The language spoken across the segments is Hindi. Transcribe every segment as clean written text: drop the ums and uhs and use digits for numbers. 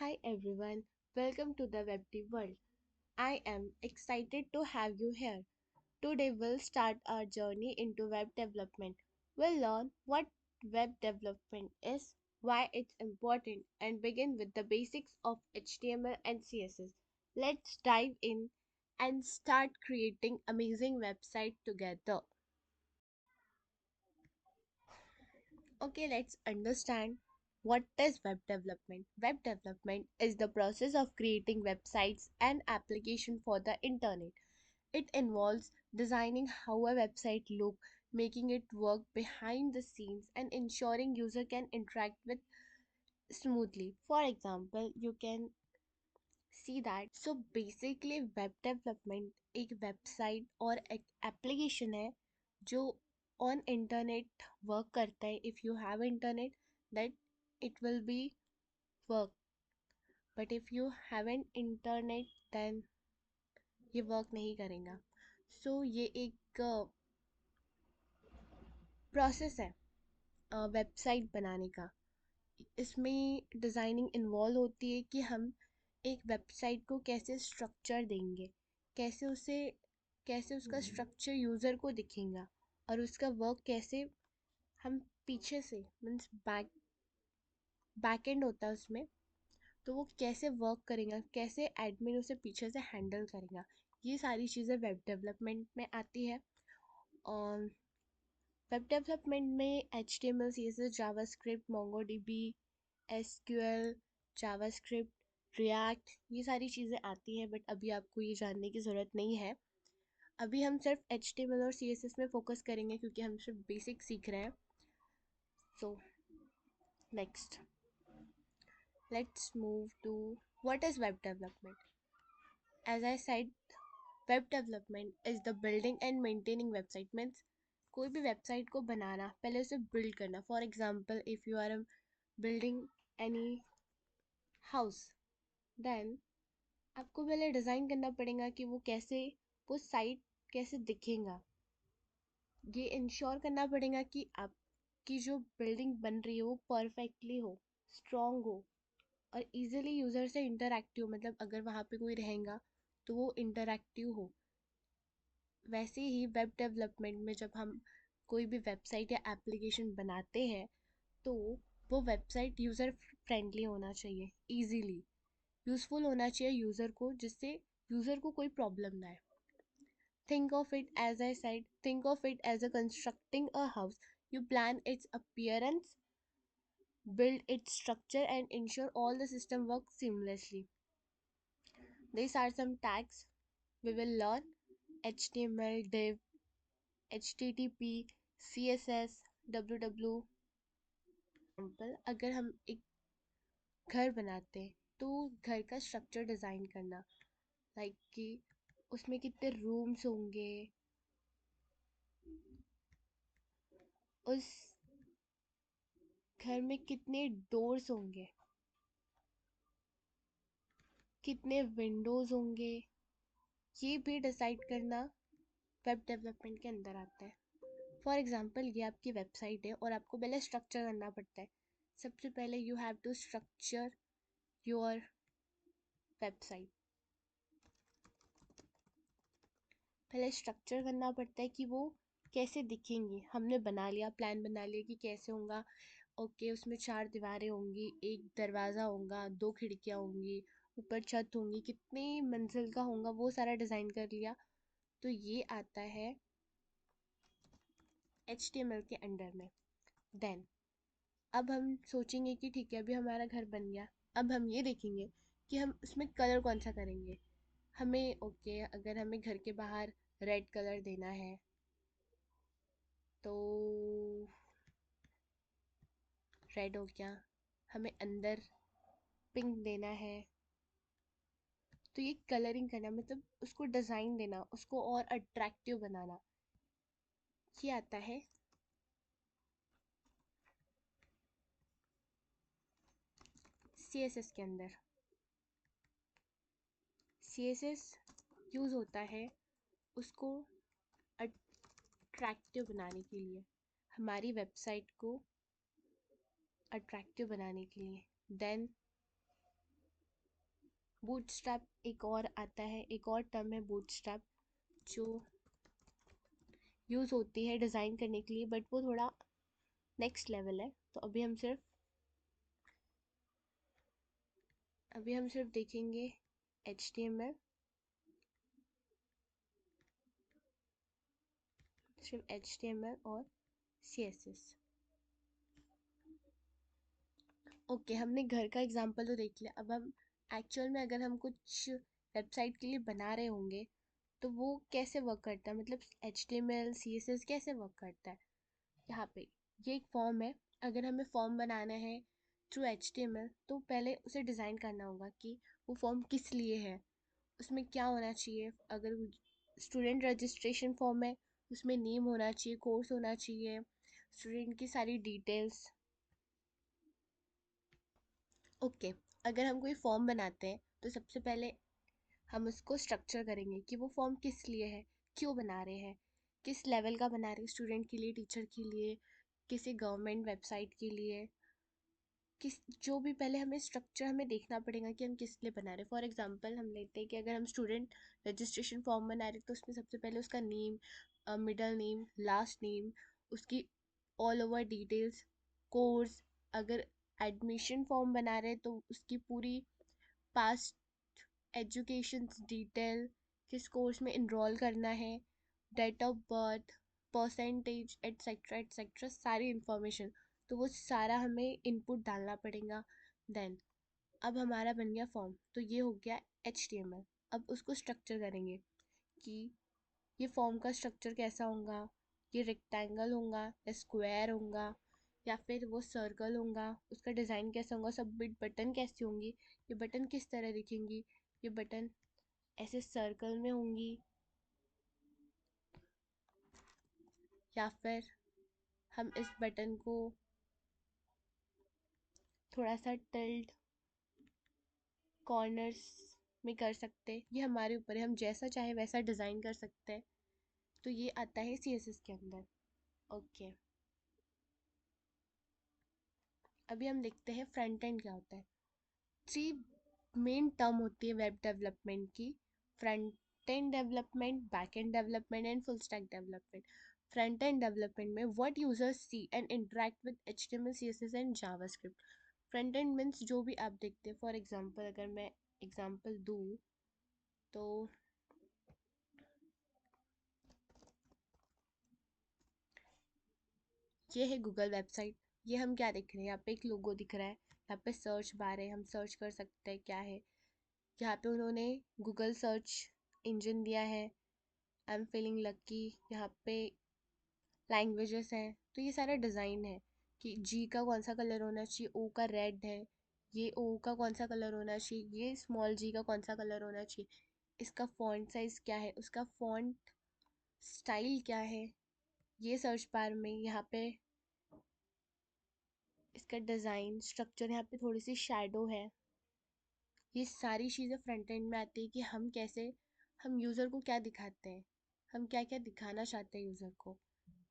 Hi everyone, welcome to the WebDev world. I am excited to have you here. Today we'll start our journey into web development. We'll learn what web development is, why it's important, and begin with the basics of HTML and CSS. Let's dive in and start creating amazing website together. Okay, let's understand what is web development. Web development is the process of creating websites and application for the internet. It involves designing how a website look, making it work behind the scenes and ensuring user can interact with smoothly. For example, you can see that. So basically web development एक वेबसाइट और एक एप्लीकेशन है जो ऑन इंटरनेट वर्क करता है. If you have internet that it will be work, but if you haven't internet then ये वर्क नहीं करेगा. सो ये एक प्रोसेस है वेबसाइट बनाने का. इसमें डिज़ाइनिंग इन्वॉल्व होती है कि हम एक वेबसाइट को कैसे स्ट्रक्चर देंगे, कैसे उसे कैसे उसका स्ट्रक्चर यूज़र को दिखेगा और उसका वर्क कैसे हम पीछे से मीन्स बैक एंड होता है उसमें, तो वो कैसे वर्क करेगा, कैसे एडमिन उसे पीछे से हैंडल करेगा. ये सारी चीज़ें वेब डेवलपमेंट में आती है. और वेब डेवलपमेंट में H T M L C S S JavaScript Mongo D B SQL JavaScript React ये सारी चीज़ें आती हैं, बट अभी आपको ये जानने की ज़रूरत नहीं है. अभी हम सिर्फ HTML और CSS में फोकस करेंगे क्योंकि हम सिर्फ बेसिक सीख रहे हैं. So next let's move to what is web development. As I said, web development is the building and maintaining website. Means कोई भी वेबसाइट को बनाना, पहले उसे बिल्ड करना. For example if you are building any house, then आपको पहले डिज़ाइन करना पड़ेगा कि वो साइट कैसे दिखेगा. ये इंश्योर करना पड़ेगा कि आपकी जो बिल्डिंग बन रही है वो परफेक्टली हो, स्ट्रॉन्ग हो और इजीली यूज़र से इंटरैक्टिव, मतलब अगर वहाँ पे कोई रहेगा तो वो इंटरैक्टिव हो. वैसे ही वेब डेवलपमेंट में जब हम कोई भी वेबसाइट या एप्लीकेशन बनाते हैं तो वो वेबसाइट यूज़र फ्रेंडली होना चाहिए, इजीली यूज़फुल होना चाहिए यूज़र को, जिससे यूज़र को कोई प्रॉब्लम ना आए. Think of it, as I said, think of it as a constructing a house. You plan its appearance, build its structure, and ensure all the system works seamlessly. These are some tags we will learn: HTML, div, HTTP, CSS, www. Example, अगर हम एक घर बनाते हैं तो घर का स्ट्रक्चर डिज़ाइन करना, लाइक कि उसमें कितने रूम्स होंगे, उस घर में कितने डोर्स होंगे, कितने विंडोज़ होंगे, ये भी डिसाइड करना वेब डेवलपमेंट के अंदर आता है. फॉर एग्जांपल ये आपकी वेबसाइट है और आपको पहले स्ट्रक्चर करना पड़ता है. सबसे पहले you have to structure your website. पहले स्ट्रक्चर करना पड़ता है कि वो कैसे दिखेंगी. हमने बना लिया, प्लान बना लिया कि कैसे होगा. ओके, उसमें 4 दीवारें होंगी, एक दरवाज़ा होगा, 2 खिड़कियाँ होंगी, ऊपर छत होंगी, कितनी मंजिल का होगा वो सारा डिज़ाइन कर लिया. तो ये आता है HTML के अंडर में. देन अब हम सोचेंगे कि ठीक है, अभी हमारा घर बन गया. अब हम ये देखेंगे कि हम उसमें कलर कौन सा करेंगे. हमें ओके, अगर हमें घर के बाहर रेड कलर देना है तो रेड हो गया. हमें अंदर पिंक देना है तो ये कलरिंग करना, मतलब उसको डिज़ाइन देना, उसको और अट्रैक्टिव बनाना, ये आता है CSS के अंदर. CSS यूज़ होता है उसको अट्रैक्टिव बनाने के लिए, हमारी वेबसाइट को अट्रैक्टिव बनाने के लिए. देन बूटस्ट्रैप एक और आता है, एक और टर्म है बूटस्ट्रैप, जो यूज़ होती है डिज़ाइन करने के लिए, बट वो थोड़ा नेक्स्ट लेवल है। तो अभी हम सिर्फ देखेंगे HTML, सिर्फ HTML और CSS। ओके, हमने घर का एग्जांपल तो देख लिया। अब हम एक्चुअल में अगर हम कुछ वेबसाइट के लिए बना रहे होंगे तो वो कैसे वर्क करता है, मतलब HTML CSS कैसे वर्क करता है। यहाँ पे ये एक फॉर्म है। अगर हमें फॉर्म बनाना है थ्रू HTML, तो पहले उसे डिज़ाइन करना होगा कि वो फॉर्म किस लिए है, उसमें क्या होना चाहिए। अगर स्टूडेंट रजिस्ट्रेशन फॉर्म है, उसमें नेम होना चाहिए, कोर्स होना चाहिए, स्टूडेंट की सारी डिटेल्स। ओके, अगर हम कोई फॉर्म बनाते हैं तो सबसे पहले हम उसको स्ट्रक्चर करेंगे कि वो फॉर्म किस लिए है, क्यों बना रहे हैं, किस लेवल का बना रहे हैं, स्टूडेंट के लिए, टीचर के लिए, किसी गवर्नमेंट वेबसाइट के लिए, किस जो भी। पहले हमें स्ट्रक्चर हमें देखना पड़ेगा कि हम किस लिए बना रहे हैं। फॉर एग्जांपल हम लेते हैं कि अगर हम स्टूडेंट रजिस्ट्रेशन फॉर्म बना रहे हैं तो उसमें सबसे पहले उसका name, middle name, last name, उसकी ऑल ओवर डिटेल्स, कोर्स। अगर एडमिशन फॉर्म बना रहे हैं तो उसकी पूरी पास्ट एजुकेशन डिटेल, किस कोर्स में इनरोल करना है, date of birth, percentage, et cetera et cetera, सारी इंफॉर्मेशन। तो वो सारा हमें इनपुट डालना पड़ेगा। देन अब हमारा बन गया फॉर्म, तो ये हो गया HTML। अब उसको स्ट्रक्चर करेंगे कि ये फॉर्म का स्ट्रक्चर कैसा होगा, ये रेक्टेंगल होगा या स्क्वायर होगा या फिर वो सर्कल होगा, उसका डिज़ाइन कैसा होगा, सबमिट बटन कैसी होंगी, ये बटन किस तरह दिखेंगी, ये बटन ऐसे सर्कल में होंगी या फिर हम इस बटन को थोड़ा सा टिल्ट कॉर्नर्स में कर सकते हैं। ये हमारे ऊपर है, हम जैसा चाहे वैसा डिज़ाइन कर सकते हैं। तो ये आता है CSS के अंदर। ओके, अभी हम देखते हैं फ्रंट एंड क्या होता है। 3 मेन टर्म होती है वेब डेवलपमेंट की: front end development, back end development and full stack development. Front end development में what users see and interact with HTML CSS and JavaScript. Front end means जो भी आप देखते हैं। फॉर एग्जांपल अगर मैं एग्जांपल दूँ तो ये है गूगल वेबसाइट। ये हम क्या देख रहे हैं, यहाँ पे एक लोगो दिख रहा है, यहाँ पे सर्च बार है, हम सर्च कर सकते हैं क्या है। यहाँ पे उन्होंने गूगल सर्च इंजन दिया है, आई एम फीलिंग लकी। यहाँ पे लैंग्वेजेस हैं, तो ये सारा डिज़ाइन है कि जी का कौन सा कलर होना चाहिए, ओ का रेड है, ये ओ का कौन सा कलर होना चाहिए, ये स्मॉल जी का कौन सा कलर होना चाहिए, इसका फॉन्ट साइज़ क्या है, उसका फॉन्ट स्टाइल क्या है। ये सर्च बार में यहाँ पे इसका डिज़ाइन स्ट्रक्चर, यहाँ पे थोड़ी सी शैडो है। ये सारी चीज़ें फ्रंट एंड में आती है कि हम कैसे, हम यूज़र को क्या दिखाते हैं, हम क्या क्या दिखाना चाहते हैं यूज़र को।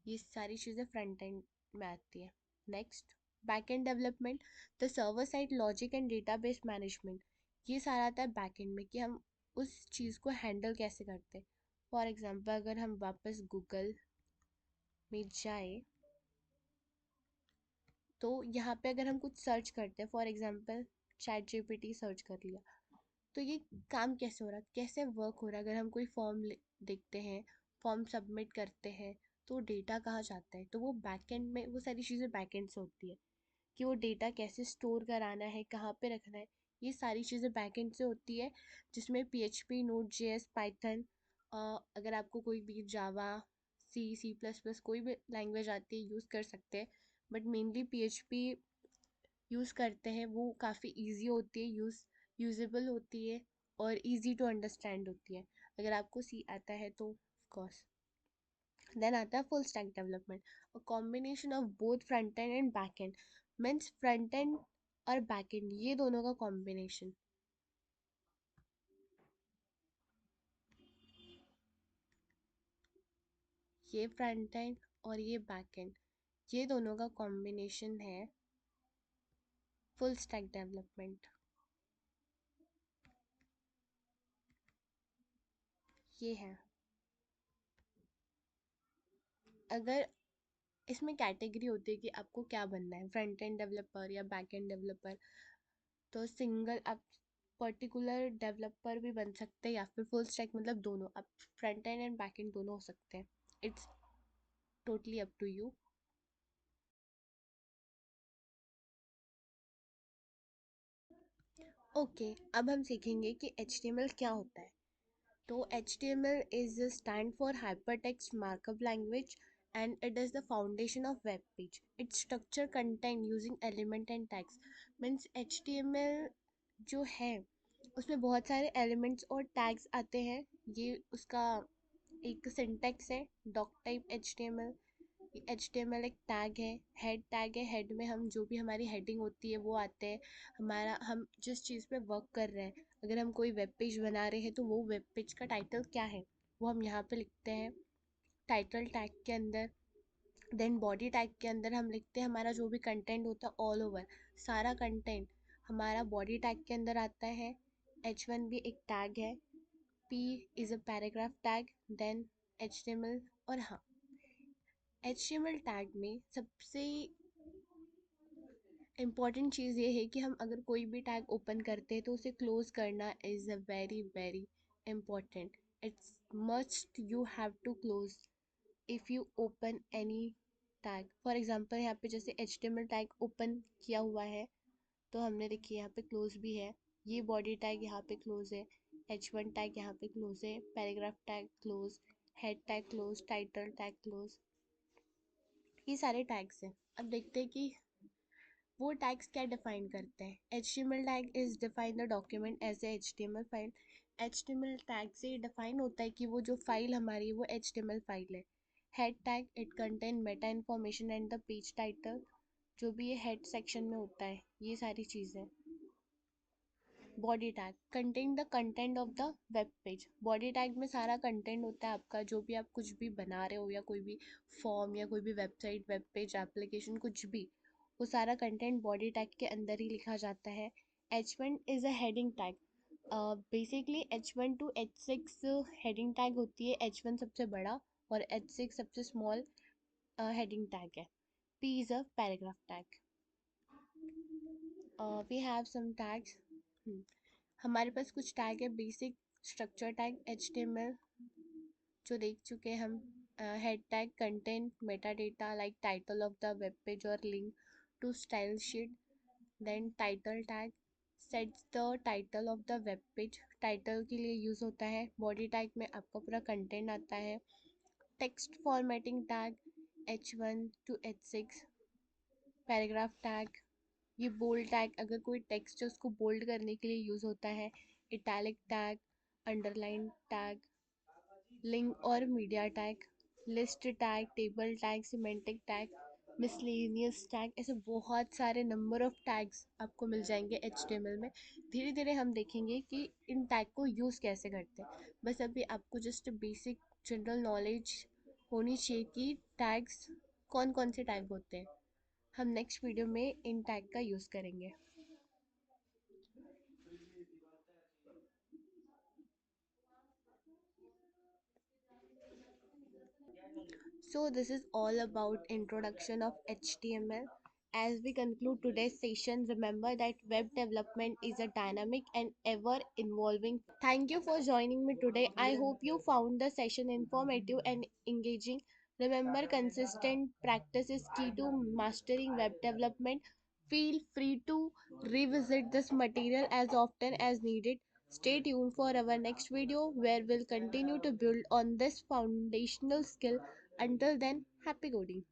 ये सारी चीज़ें फ्रंट एंड में आती है। Next, back end development, the server side logic and database management. ये सारा आता है बैक एंड में कि हम उस चीज़ को हैंडल कैसे करते हैं। फॉर एग्जांपल अगर हम वापस गूगल में जाए तो यहाँ पे अगर हम कुछ सर्च करते हैं, फॉर एग्जांपल ChatGPT सर्च कर लिया, तो ये काम कैसे हो रहा है, कैसे वर्क हो रहा है। अगर हम कोई फॉर्म देखते हैं, फॉर्म सबमिट करते हैं, तो डेटा कहाँ जाता है, तो वो बैकएंड में, वो सारी चीज़ें बैकएंड से होती है कि वो डेटा कैसे स्टोर कराना है, कहाँ पे रखना है। ये सारी चीज़ें बैकएंड से होती है, जिसमें PHP, Node.js, पाइथन, अगर आपको कोई भी जावा, C++ कोई भी लैंग्वेज आती है यूज़ कर सकते हैं, बट मेनली PHP यूज़ करते हैं। वो काफ़ी इजी होती है, यूजेबल होती है और इजी टू अंडरस्टैंड होती है। अगर आपको सी आता है तो ऑफ कोर्स। देन आता है full stack development, a combination of both front end and back and. Means front end और बैक एंड ये दोनों का कॉम्बिनेशन। ये फ्रंट एंड और ये बैक एंड, ये दोनों का कॉम्बिनेशन है फुल स्टैक डेवलपमेंट। ये है। अगर इसमें कैटेगरी होती है कि आपको क्या बनना है, फ्रंट एंड डेवलपर या बैक एंड डेवलपर, तो सिंगल आप पर्टिकुलर डेवलपर भी बन सकते हैं या फिर फुल स्टैक, मतलब दोनों आप front end and back end दोनों हो सकते हैं। It's totally up to you. Okay, अब हम सीखेंगे कि HTML क्या होता है। तो HTML is a stand for hypertext markup language and it is the foundation of web page. It structure content using element and tags. Means HTML जो है उसमें बहुत सारे elements और tags आते हैं। ये उसका एक सिंटेक्स है, डॉक टाइप HTML। HTML एक टैग है, हेड में हम जो भी हमारी हेडिंग होती है वो आते हैं। हमारा हम जिस चीज़ पे वर्क कर रहे हैं, अगर हम कोई वेब पेज बना रहे हैं तो वो वेब पेज का टाइटल क्या है वो हम यहाँ पे लिखते हैं टाइटल टैग के अंदर। देन बॉडी टैग के अंदर हम लिखते हैं हमारा जो भी कंटेंट होता है ऑल ओवर, सारा कंटेंट हमारा बॉडी टैग के अंदर आता है। H1 भी एक टैग है। P is a paragraph tag. Then HTML। और हाँ, HTML टैग में सबसे इम्पॉर्टेंट चीज़ ये है कि हम अगर कोई भी टैग ओपन करते हैं तो उसे क्लोज करना is a very very important. It's must you have to close if you open any tag. For example यहाँ पे जैसे HTML टैग ओपन किया हुआ है तो हमने देखिए यहाँ पे क्लोज भी है। ये बॉडी टैग यहाँ पे क्लोज है, H1 टैग यहाँ पे क्लोज है, paragraph tag close, head tag close, title tag close. ये सारे टैग्स हैं। अब देखते हैं कि वो टैग्स क्या डिफाइन करते हैं। HTML tag is define the document as a HTML file. HTML tag से डिफाइन होता है कि वो जो फाइल हमारी है वो HTML फाइल है। Head tag it contain Meta information and the page title, जो भी ये हेड सेक्शन में होता है ये सारी चीज़ें। Body tag contain the content of the web page. Body tag में सारा कंटेंट होता है आपका, जो भी आप कुछ भी बना रहे हो या कोई भी फॉर्म या कोई भी वेबसाइट, वेब पेज, एप्लीकेशन, कुछ भी, वो सारा कंटेंट बॉडी टैग के अंदर ही लिखा जाता है। H1 is a heading tag. Basically H1 to H6 heading tag होती है। H1 सबसे बड़ा और H6 सबसे स्मॉल हेडिंग टैग है। P is a paragraph tag. We have some tags. हमारे पास कुछ टैग है। बेसिक स्ट्रक्चर टैग HTML जो देख चुके हैं हम। Head tag content meta data like title of the web page और link to style sheet. Then title tag sets the title of the web page, title के लिए यूज़ होता है। बॉडी टैग में आपका पूरा कंटेंट आता है। Text formatting tag H1 to H6। Paragraph tag, ये बोल्ड टैग अगर कोई टेक्स्ट है उसको बोल्ड करने के लिए यूज़ होता है। Italic tag, underline tag, link और media tag, list tag, table tag, semantic tag, miscellaneous tag. ऐसे बहुत सारे नंबर ऑफ टैग्स आपको मिल जाएंगे HTML में। धीरे धीरे हम देखेंगे कि इन टैग को यूज़ कैसे करते हैं। बस अभी आपको जस्ट बेसिक जनरल नॉलेज होनी चाहिए कि टैग्स कौन कौन से टैग होते हैं। हम नेक्स्ट वीडियो में इन टैग का यूज़ करेंगे। So this is all about introduction of HTML. As we conclude today's session, remember that web development is a dynamic and ever evolving. Thank you for joining me today. I hope you found the session informative and engaging. Remember, consistent practice is key to mastering web development. Feel free to revisit this material as often as needed. Stay tuned for our next video where we'll continue to build on this foundational skill. Until then, happy coding.